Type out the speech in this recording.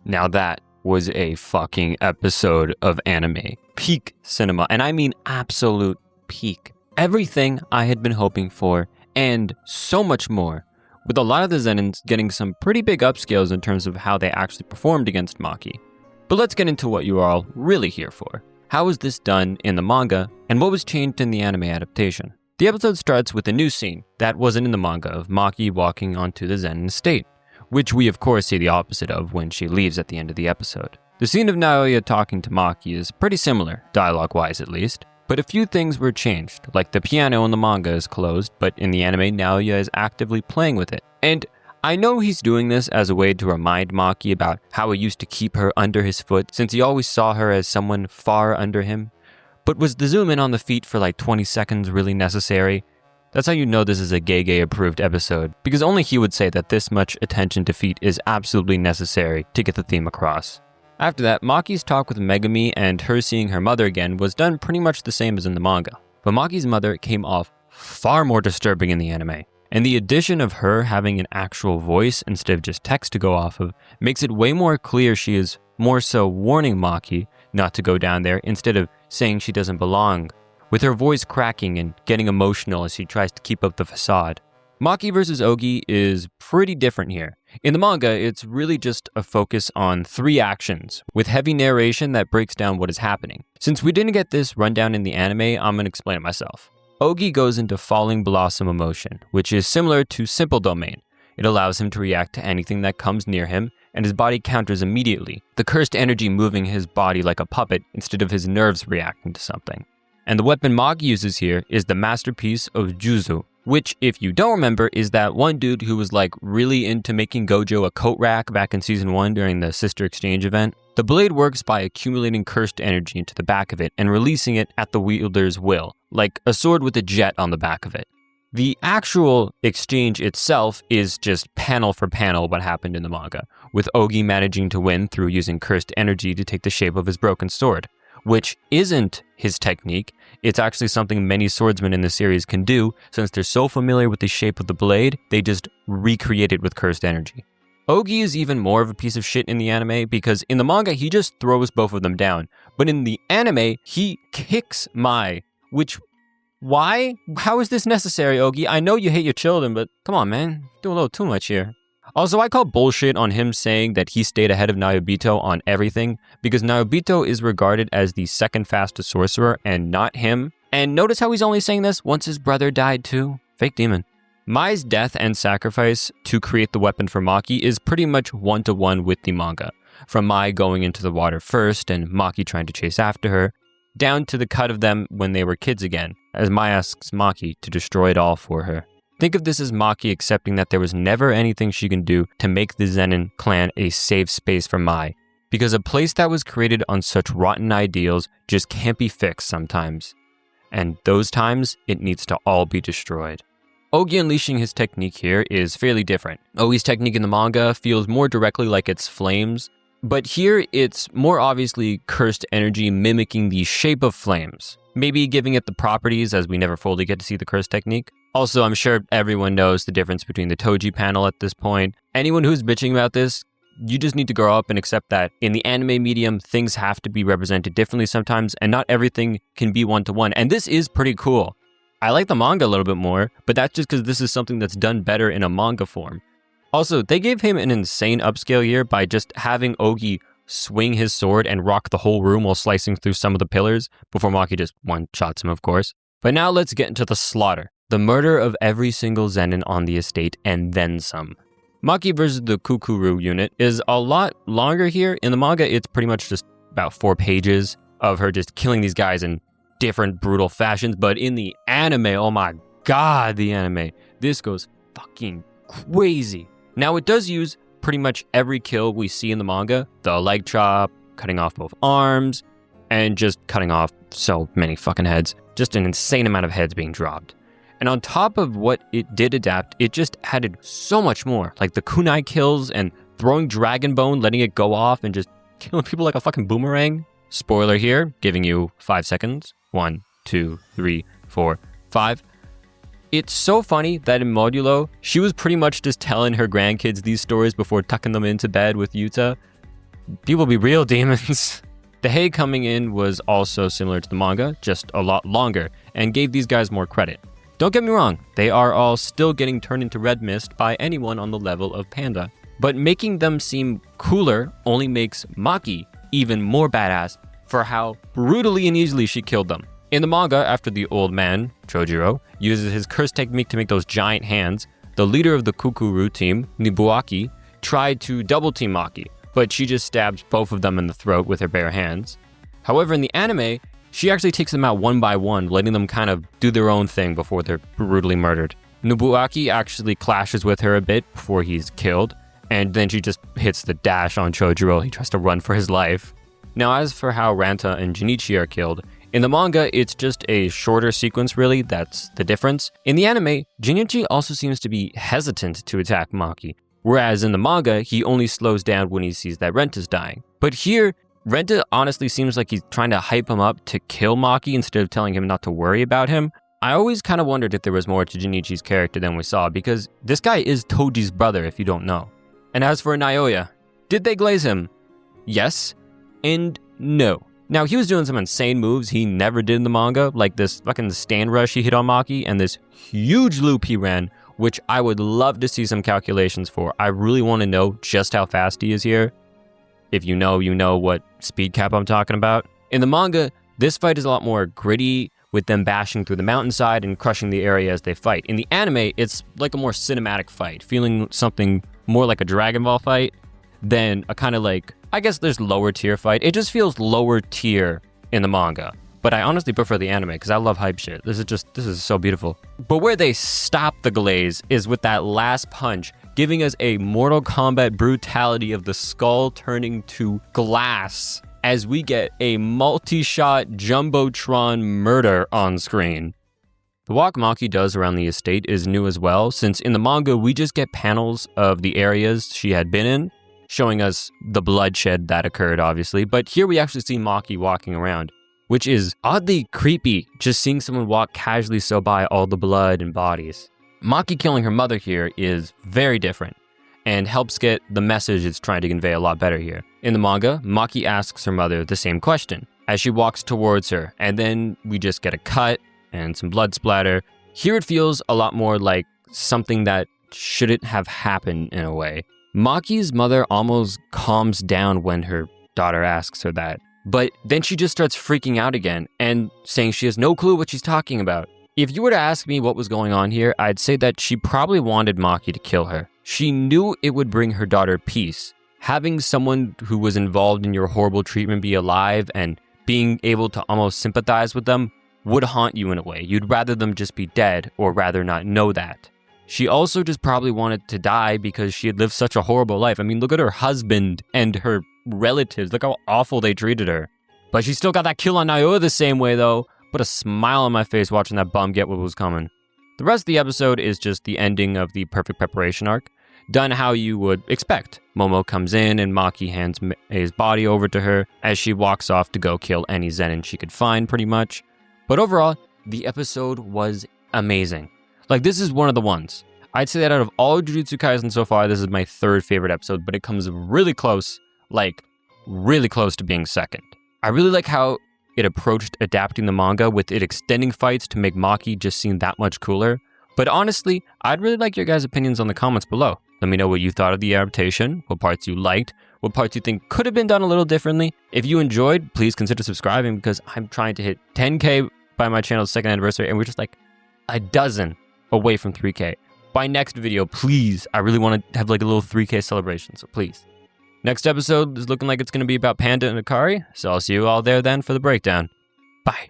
Now that was a fucking episode of anime. Peak cinema, and I mean absolute peak. Everything I had been hoping for, and so much more, with a lot of the Zenins getting some pretty big upscales in terms of how they actually performed against Maki. But let's get into what you are all really here for. How was this done in the manga, and what was changed in the anime adaptation? The episode starts with a new scene that wasn't in the manga of Maki walking onto the Zenin estate, which we of course see the opposite of when she leaves at the end of the episode. The scene of Naoya talking to Maki is pretty similar, dialogue-wise at least, but a few things were changed, like the piano in the manga is closed, but in the anime Naoya is actively playing with it. And I know he's doing this as a way to remind Maki about how he used to keep her under his foot, since he always saw her as someone far under him. But was the zoom in on the feet for like 20 seconds really necessary? That's how you know this is a Gege approved episode, because only he would say that this much attention to feet is absolutely necessary to get the theme across. After that, Maki's talk with Megumi and her seeing her mother again was done pretty much the same as in the manga, but Maki's mother came off far more disturbing in the anime, and the addition of her having an actual voice instead of just text to go off of makes it way more clear she is more so warning Maki not to go down there instead of saying she doesn't belong, with her voice cracking and getting emotional as she tries to keep up the facade. Maki versus Ogi is pretty different here. In the manga, it's really just a focus on 3 actions, with heavy narration that breaks down what is happening. Since we didn't get this rundown in the anime, I'm gonna explain it myself. Ogi goes into Falling Blossom emotion, which is similar to Simple Domain. It allows him to react to anything that comes near him, and his body counters immediately, the cursed energy moving his body like a puppet instead of his nerves reacting to something. And the weapon Maki uses here is the masterpiece of Jujutsu, which, if you don't remember, is that one dude who was like really into making Gojo a coat rack back in season 1 during the sister exchange event. The blade works by accumulating cursed energy into the back of it and releasing it at the wielder's will, like a sword with a jet on the back of it. The actual exchange itself is just panel for panel what happened in the manga, with Ogi managing to win through using cursed energy to take the shape of his broken sword, which isn't his technique. It's actually something many swordsmen in the series can do, since they're so familiar with the shape of the blade, they just recreate it with cursed energy. Ogi is even more of a piece of shit in the anime, because in the manga he just throws both of them down, but in the anime he kicks Mai, which... Why? How is this necessary, Ogi? I know you hate your children, but come on, man. Do a little too much here. Also, I call bullshit on him saying that he stayed ahead of Nayobito on everything, because Nayobito is regarded as the second fastest sorcerer and not him. And notice how he's only saying this once his brother died too. Fake demon. Mai's death and sacrifice to create the weapon for Maki is pretty much one-to-one with the manga. From Mai going into the water first and Maki trying to chase after her, down to the cut of them when they were kids again, as Mai asks Maki to destroy it all for her. Think of this as Maki accepting that there was never anything she can do to make the Zenin clan a safe space for Mai, because a place that was created on such rotten ideals just can't be fixed sometimes. And those times, it needs to all be destroyed. Ogi unleashing his technique here is fairly different. Ogi's technique in the manga feels more directly like it's flames, but here it's more obviously cursed energy mimicking the shape of flames, maybe giving it the properties as we never fully get to see the cursed technique. Also, I'm sure everyone knows the difference between the Toji panel at this point. Anyone who's bitching about this, you just need to grow up and accept that in the anime medium, things have to be represented differently sometimes, and not everything can be one-to-one. And this is pretty cool. I like the manga a little bit more, but that's just because this is something that's done better in a manga form. Also, they gave him an insane upscale here by just having Ogi swing his sword and rock the whole room while slicing through some of the pillars, before Maki just one-shots him, of course. But now let's get into the slaughter. The murder of every single Zenin on the estate, and then some. Maki versus the Kukuru unit is a lot longer here. In the manga, it's pretty much just about 4 pages of her just killing these guys in different brutal fashions. But in the anime, oh my god, the anime. This goes fucking crazy. Now, it does use pretty much every kill we see in the manga. The leg chop, cutting off both arms, and just cutting off so many fucking heads. Just an insane amount of heads being dropped. And on top of what it did adapt, it just added so much more. Like the kunai kills and throwing dragon bone, letting it go off and just killing people like a fucking boomerang. Spoiler here, giving you 5 seconds. 1, 2, 3, 4, 5. It's so funny that in Modulo, she was pretty much just telling her grandkids these stories before tucking them into bed with Yuta. people be real demons. The Hei coming in was also similar to the manga, just a lot longer, and gave these guys more credit. Don't get me wrong, they are all still getting turned into red mist by anyone on the level of Panda, but making them seem cooler only makes Maki even more badass for how brutally and easily she killed them. In the manga, after the old man, Chojiro, uses his curse technique to make those giant hands, the leader of the Kukuru team, Nibuaki, tried to double team Maki, but she just stabs both of them in the throat with her bare hands. However, in the anime, she actually takes them out one by one, letting them kind of do their own thing before they're brutally murdered. Nobuaki actually clashes with her a bit before he's killed, and then she just hits the dash on Chojiro. He tries to run for his life. Now, as for how Ranta and Junichi are killed, in the manga, it's just a shorter sequence, really. That's the difference. In the anime, Junichi also seems to be hesitant to attack Maki, whereas in the manga, he only slows down when he sees that Renta's dying. But here, Renta honestly seems like he's trying to hype him up to kill Maki instead of telling him not to worry about him. I always kind of wondered if there was more to Junichi's character than we saw, because this guy is Toji's brother, if you don't know. And as for Naoya, did they glaze him? Yes and no. Now, he was doing some insane moves he never did in the manga, like this fucking stand rush he hit on Maki and this huge loop he ran, which I would love to see some calculations for. I really want to know just how fast he is here. If you know what speed cap I'm talking about. In the manga, this fight is a lot more gritty, with them bashing through the mountainside and crushing the area as they fight. In the anime, it's like a more cinematic fight, feeling something more like a Dragon Ball fight than a kind of like, I guess there's lower tier fight. It just feels lower tier in the manga. But I honestly prefer the anime because I love hype shit. This is so beautiful. But where they stop the glaze is with that last punch, giving us a Mortal Kombat brutality of the skull turning to glass as we get a multi-shot Jumbotron murder on screen. The walk Maki does around the estate is new as well, since in the manga we just get panels of the areas she had been in, showing us the bloodshed that occurred, obviously, but here we actually see Maki walking around, which is oddly creepy, just seeing someone walk casually so by all the blood and bodies. Maki killing her mother here is very different, and helps get the message it's trying to convey a lot better here. In the manga, Maki asks her mother the same question as she walks towards her, and then we just get a cut and some blood splatter. Here it feels a lot more like something that shouldn't have happened in a way. Maki's mother almost calms down when her daughter asks her that, but then she just starts freaking out again and saying she has no clue what she's talking about. If you were to ask me what was going on here, I'd say that she probably wanted Maki to kill her. She knew it would bring her daughter peace. Having someone who was involved in your horrible treatment be alive and being able to almost sympathize with them would haunt you in a way. You'd rather them just be dead or rather not know that. She also just probably wanted to die because she had lived such a horrible life. I mean, look at her husband and her relatives. Look how awful they treated her. But she still got that kill on Naoya the same way though. Put a smile on my face watching that bum get what was coming. The rest of the episode is just the ending of the perfect preparation arc, done how you would expect. Momo comes in and Maki hands his body over to her as she walks off to go kill any Zenin she could find, pretty much. But overall, the episode was amazing. Like, this is one of the ones. I'd say that out of all Jujutsu Kaisen so far, this is my third favorite episode, but it comes really close, like really close to being second. I really like how it approached adapting the manga with it extending fights to make Maki just seem that much cooler. But honestly, I'd really like your guys' opinions on the comments below. Let me know what you thought of the adaptation, what parts you liked, what parts you think could have been done a little differently. If you enjoyed, please consider subscribing because I'm trying to hit 10K by my channel's second anniversary and we're just like a dozen away from 3K. By next video, please, I really want to have like a little 3K celebration, so please. Next episode is looking like it's going to be about Panda and Akari, so I'll see you all there then for the breakdown. Bye.